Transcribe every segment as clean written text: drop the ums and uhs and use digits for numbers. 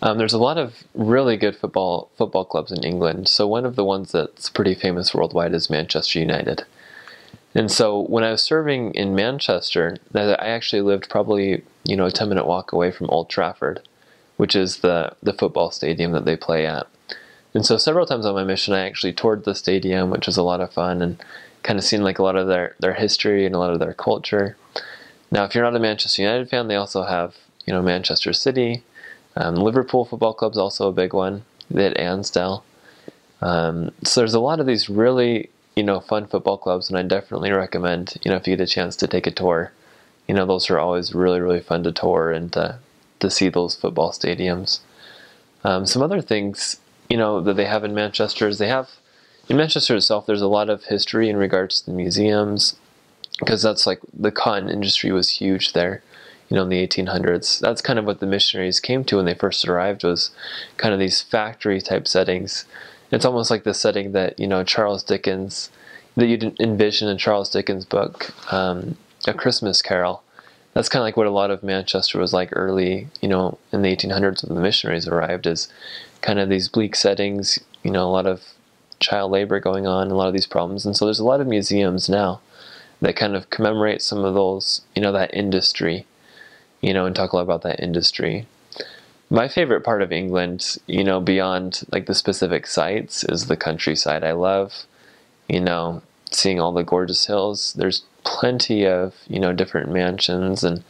There's a lot of really good football clubs in England. So one of the ones that's pretty famous worldwide is Manchester United. And so when I was serving in Manchester, I actually lived probably, a 10-minute walk away from Old Trafford, which is the football stadium that they play at. And so several times on my mission, I actually toured the stadium, which was a lot of fun, and kind of seen like a lot of their history and a lot of their culture. Now, if you're not a Manchester United fan, they also have, Manchester City. Liverpool Football Club's also a big one. They had Ansdale. So there's a lot of these really, fun football clubs, and I definitely recommend, if you get a chance to take a tour, those are always really, really fun to tour and to see those football stadiums. Some other things, that they have in Manchester is in Manchester itself, there's a lot of history in regards to the museums, because that's like the cotton industry was huge there, in the 1800s. That's kind of what the missionaries came to when they first arrived, was kind of these factory type settings. It's almost like the setting that, Charles Dickens, that you'd envision in Charles Dickens' book, A Christmas Carol. That's kind of like what a lot of Manchester was like early, in the 1800s when the missionaries arrived, is kind of these bleak settings, a lot of child labor going on, a lot of these problems. And so there's a lot of museums now that kind of commemorate some of those, that industry, and talk a lot about that industry. My favorite part of England, beyond like the specific sites, is the countryside. I love, seeing all the gorgeous hills. There's plenty of, different mansions, and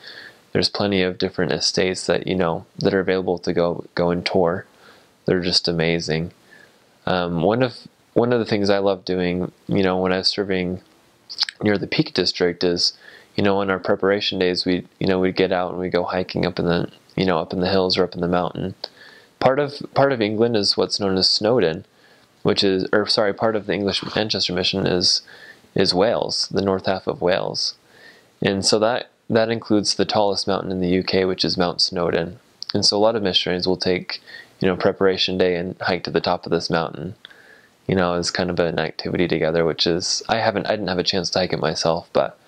there's plenty of different estates that, that are available to go and tour. They're just amazing. One of the things I love doing, when I was serving near the Peak District is, on our preparation days, we'd get out and we go hiking up in the, up in the hills or up in the mountain. Part of England is what's known as Snowden, part of the English Manchester mission is Wales, the north half of Wales. And so that includes the tallest mountain in the UK, which is Mount Snowden. And so a lot of missionaries will take, preparation day and hike to the top of this mountain, as kind of an activity together, which is, I didn't have a chance to hike it myself, but,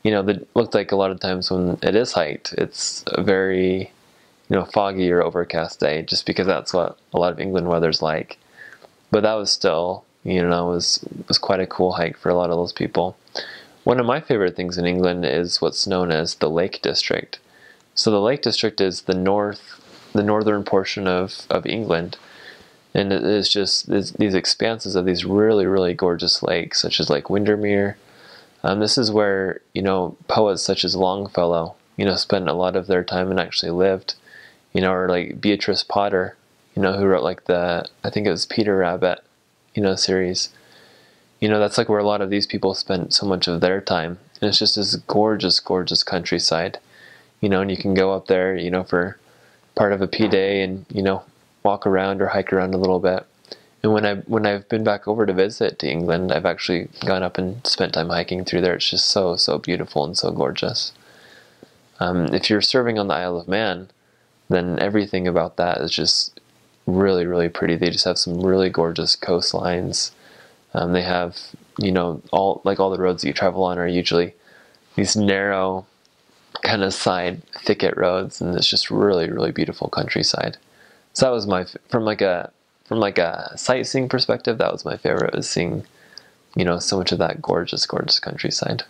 it looked like a lot of times when it is hiked, it's a very, foggy or overcast day, just because that's what a lot of England weather's like. But that was still, was quite a cool hike for a lot of those people. One of my favorite things in England is what's known as the Lake District. So the Lake District is the northern portion of England, and it is just these expanses of these really, really gorgeous lakes, such as Lake Windermere. This is where, poets such as Longfellow, spent a lot of their time and actually lived, or like Beatrice Potter, who wrote like I think it was Peter Rabbit, series. That's like where a lot of these people spent so much of their time. And it's just this gorgeous, gorgeous countryside, and you can go up there, for part of a day and, walk around or hike around a little bit. And when I've been back over to visit to England, I've actually gone up and spent time hiking through there. It's just so, so beautiful and so gorgeous. If you're serving on the Isle of Man, then everything about that is just really, really pretty. They just have some really gorgeous coastlines. They have, all the roads that you travel on are usually these narrow kind of side thicket roads, and it's just really, really beautiful countryside. So that was from like a sightseeing perspective, that was my favorite, was seeing, so much of that gorgeous, gorgeous countryside.